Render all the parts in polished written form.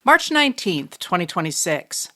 March 19th, 2026.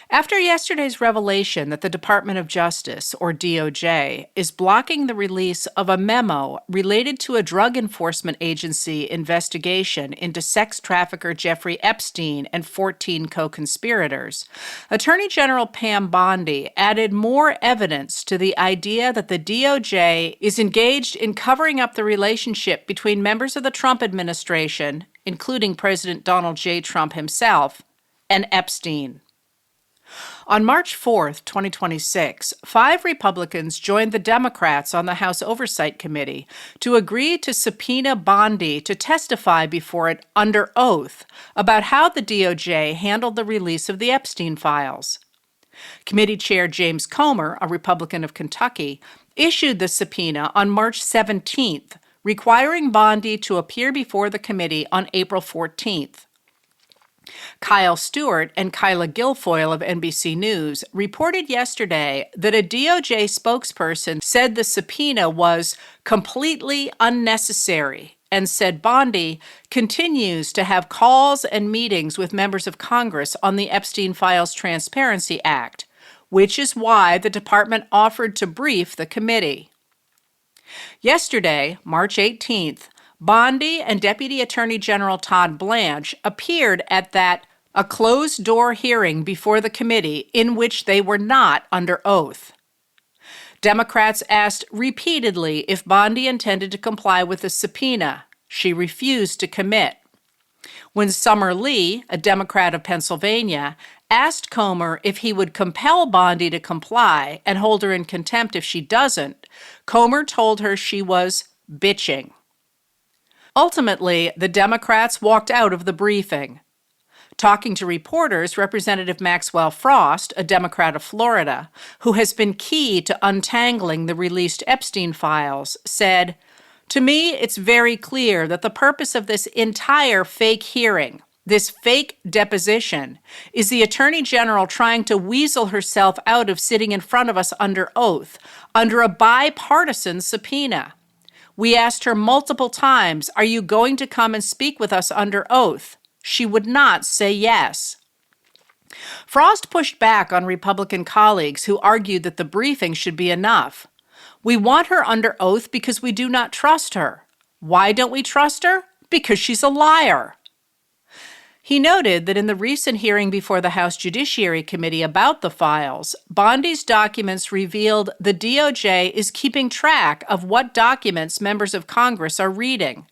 After yesterday's revelation that the Department of Justice, or DOJ, is blocking the release of a memo related to a drug enforcement agency investigation into sex trafficker Jeffrey Epstein and 14 co-conspirators, Attorney General Pam Bondi added more evidence to the idea that the DOJ is engaged in covering up the relationship between members of the Trump administration, including President Donald J. Trump himself, and Epstein. On March 4th, 2026, 5 Republicans joined the Democrats on the House Oversight Committee to agree to subpoena Bondi to testify before it under oath about how the DOJ handled the release of the Epstein files. Committee Chair James Comer, a Republican of Kentucky, issued the subpoena on March 17th, requiring Bondi to appear before the committee on April 14th. Kyle Stewart and Kyla Guilfoyle of NBC News reported yesterday that a DOJ spokesperson said the subpoena was completely unnecessary and said Bondi continues to have calls and meetings with members of Congress on the Epstein Files Transparency Act, which is why the department offered to brief the committee. Yesterday, March 18th, Bondi and Deputy Attorney General Todd Blanche appeared at a closed-door hearing before the committee in which they were not under oath. Democrats asked repeatedly if Bondi intended to comply with the subpoena. She refused to commit. When Summer Lee, a Democrat of Pennsylvania, asked Comer if he would compel Bondi to comply and hold her in contempt if she doesn't, Comer told her she was bitching. Ultimately, the Democrats walked out of the briefing. Talking to reporters, Representative Maxwell Frost, a Democrat of Florida, who has been key to untangling the released Epstein files, said, "To me, it's very clear that the purpose of this entire fake hearing, this fake deposition, is the Attorney General trying to weasel herself out of sitting in front of us under oath, under a bipartisan subpoena. We asked her multiple times, 'Are you going to come and speak with us under oath?' She would not say yes." Frost pushed back on Republican colleagues who argued that the briefing should be enough. "We want her under oath because we do not trust her. Why don't we trust her? Because she's a liar." He noted that in the recent hearing before the House Judiciary Committee about the files, Bondi's documents revealed the DOJ is keeping track of what documents members of Congress are reading.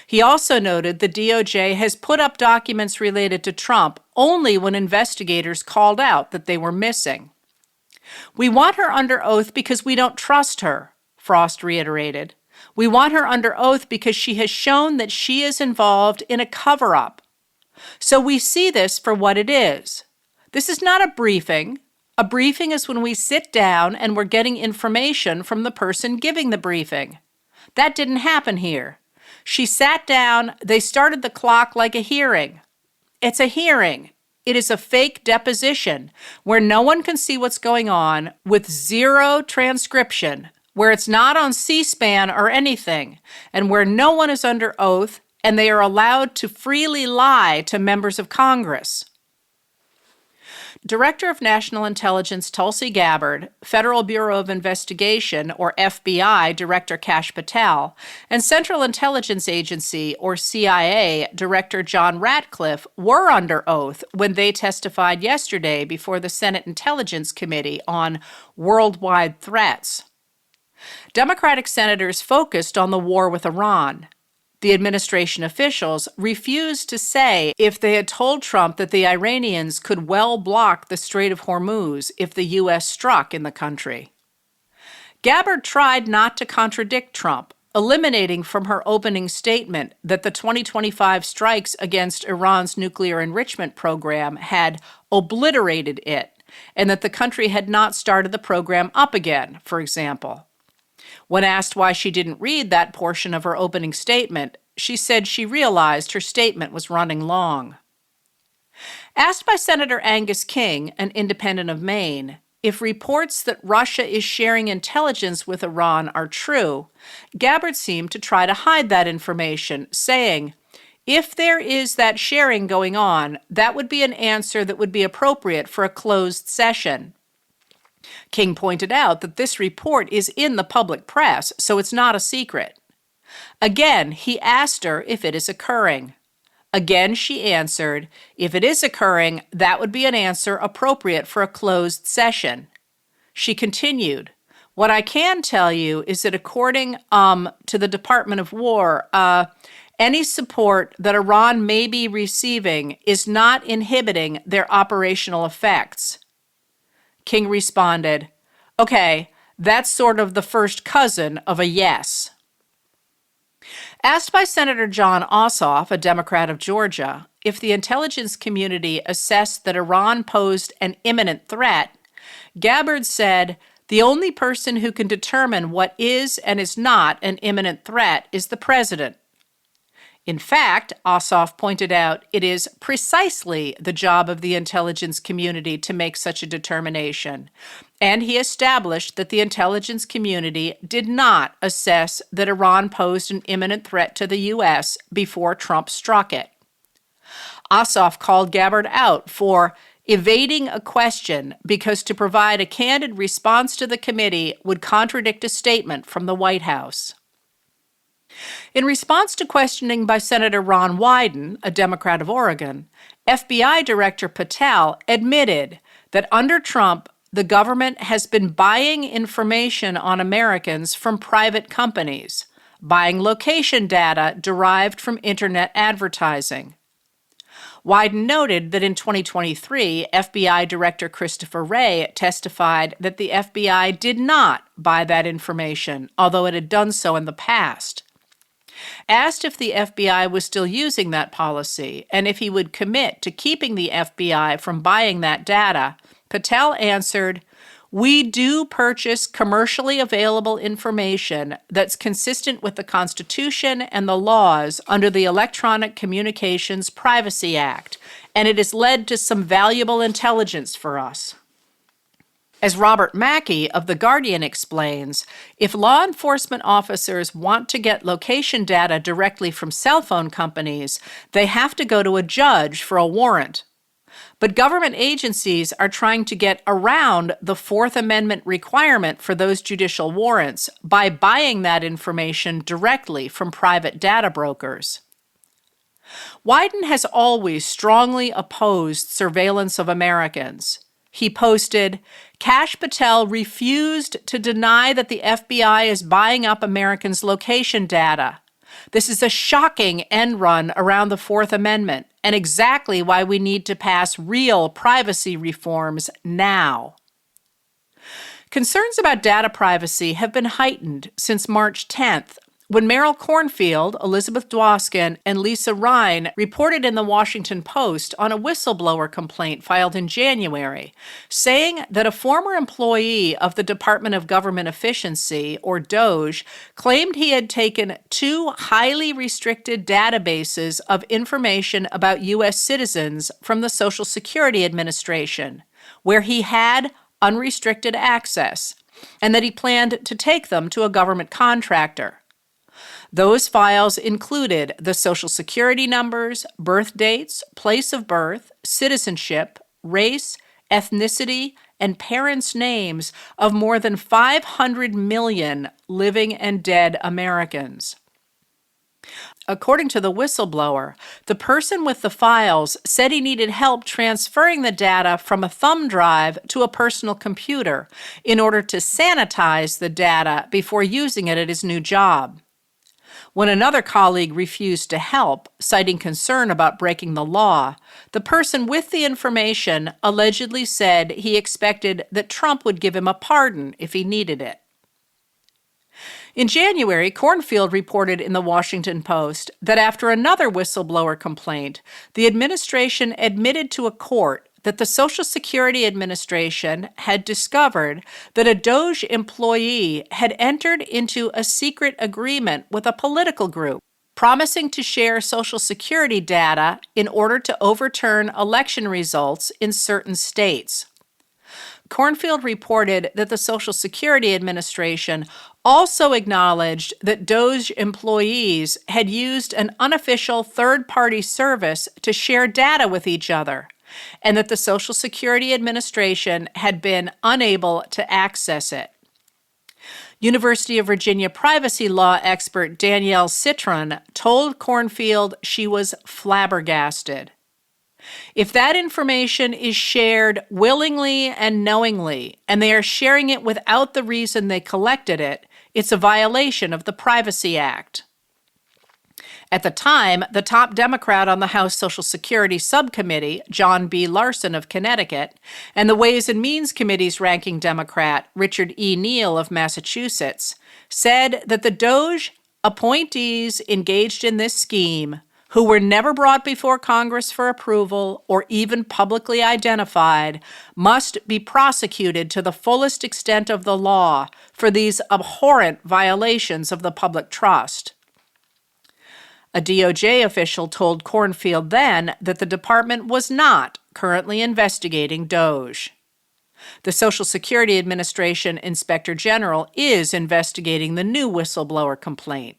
He also noted the DOJ has put up documents related to Trump only when investigators called out that they were missing. "We want her under oath because we don't trust her," Frost reiterated. "We want her under oath because she has shown that she is involved in a cover-up. So we see this for what it is. This is not a briefing. A briefing is when we sit down and we're getting information from the person giving the briefing. That didn't happen here. She sat down, they started the clock like a hearing. It's a hearing. It is a fake deposition where no one can see what's going on, with zero transcription, where it's not on C-SPAN or anything, and where no one is under oath, and they are allowed to freely lie to members of Congress." Director of National Intelligence Tulsi Gabbard, Federal Bureau of Investigation, or FBI, Director Kash Patel, and Central Intelligence Agency, or CIA, Director John Ratcliffe were under oath when they testified yesterday before the Senate Intelligence Committee on worldwide threats. Democratic senators focused on the war with Iran. The administration officials refused to say if they had told Trump that the Iranians could well block the Strait of Hormuz if the U.S. struck in the country. Gabbard tried not to contradict Trump, eliminating from her opening statement that the 2025 strikes against Iran's nuclear enrichment program had obliterated it, and that the country had not started the program up again, for example. When asked why she didn't read that portion of her opening statement, she said she realized her statement was running long. Asked by Senator Angus King, an independent of Maine, if reports that Russia is sharing intelligence with Iran are true, Gabbard seemed to try to hide that information, saying, If there is that sharing going on, that would be an answer that would be appropriate for a closed session. King pointed out that this report is in the public press, so it's not a secret. Again, he asked her if it is occurring. Again, she answered, if it is occurring, that would be an answer appropriate for a closed session. She continued, what I can tell you is that according to the Department of War, any support that Iran may be receiving is not inhibiting their operational effects. King responded, okay, that's sort of the first cousin of a yes. Asked by Senator John Ossoff, a Democrat of Georgia, if the intelligence community assessed that Iran posed an imminent threat, Gabbard said, the only person who can determine what is and is not an imminent threat is the president. In fact, Ossoff pointed out, it is precisely the job of the intelligence community to make such a determination, and he established that the intelligence community did not assess that Iran posed an imminent threat to the U.S. before Trump struck it. Ossoff called Gabbard out for evading a question because to provide a candid response to the committee would contradict a statement from the White House. In response to questioning by Senator Ron Wyden, a Democrat of Oregon, FBI Director Patel admitted that under Trump, the government has been buying information on Americans from private companies, buying location data derived from internet advertising. Wyden noted that in 2023, FBI Director Christopher Wray testified that the FBI did not buy that information, although it had done so in the past. Asked if the FBI was still using that policy and if he would commit to keeping the FBI from buying that data, Patel answered, we do purchase commercially available information that's consistent with the Constitution and the laws under the Electronic Communications Privacy Act, and it has led to some valuable intelligence for us. As Robert Mackey of The Guardian explains, if law enforcement officers want to get location data directly from cell phone companies, they have to go to a judge for a warrant. But government agencies are trying to get around the Fourth Amendment requirement for those judicial warrants by buying that information directly from private data brokers. Wyden has always strongly opposed surveillance of Americans. He posted, Kash Patel refused to deny that the FBI is buying up Americans' location data. This is a shocking end run around the Fourth Amendment and exactly why we need to pass real privacy reforms now. Concerns about data privacy have been heightened since March 10th, when Meryl Cornfield, Elizabeth Dwoskin, and Lisa Ryan reported in the Washington Post on a whistleblower complaint filed in January, saying that a former employee of the Department of Government Efficiency, or DOGE, claimed he had taken 2 highly restricted databases of information about U.S. citizens from the Social Security Administration, where he had unrestricted access, and that he planned to take them to a government contractor. Those files included the Social Security numbers, birth dates, place of birth, citizenship, race, ethnicity, and parents' names of more than 500 million living and dead Americans. According to the whistleblower, the person with the files said he needed help transferring the data from a thumb drive to a personal computer in order to sanitize the data before using it at his new job. When another colleague refused to help, citing concern about breaking the law, the person with the information allegedly said he expected that Trump would give him a pardon if he needed it. In January, Cornfield reported in the Washington Post that after another whistleblower complaint, the administration admitted to a court that the Social Security Administration had discovered that a DOGE employee had entered into a secret agreement with a political group, promising to share Social Security data in order to overturn election results in certain states. Cornfield reported that the Social Security Administration also acknowledged that DOGE employees had used an unofficial third-party service to share data with each other, and that the Social Security Administration had been unable to access it. University of Virginia privacy law expert Danielle Citron told Cornfield she was flabbergasted. If that information is shared willingly and knowingly, and they are sharing it without the reason they collected it, it's a violation of the Privacy Act. At the time, the top Democrat on the House Social Security Subcommittee, John B. Larson of Connecticut, and the Ways and Means Committee's ranking Democrat, Richard E. Neal of Massachusetts, said that the DOGE appointees engaged in this scheme, who were never brought before Congress for approval or even publicly identified, must be prosecuted to the fullest extent of the law for these abhorrent violations of the public trust. A DOJ official told Cornfield then that the department was not currently investigating DOGE. The Social Security Administration Inspector General is investigating the new whistleblower complaint.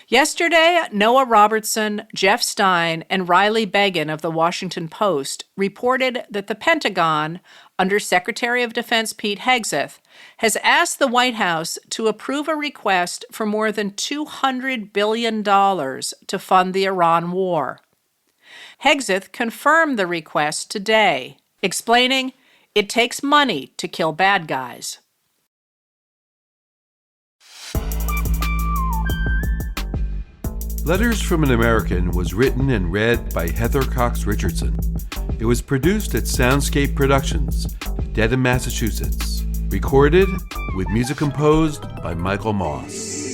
Yesterday, Noah Robertson, Jeff Stein, and Riley Beggin of the Washington Post reported that the Pentagon, under Secretary of Defense Pete Hegseth, has asked the White House to approve a request for more than $200 billion to fund the Iran war. Hegseth confirmed the request today, explaining, "It takes money to kill bad guys." Letters from an American was written and read by Heather Cox Richardson. It was produced at Soundscape Productions, Dedham, Massachusetts. Recorded with music composed by Michael Moss.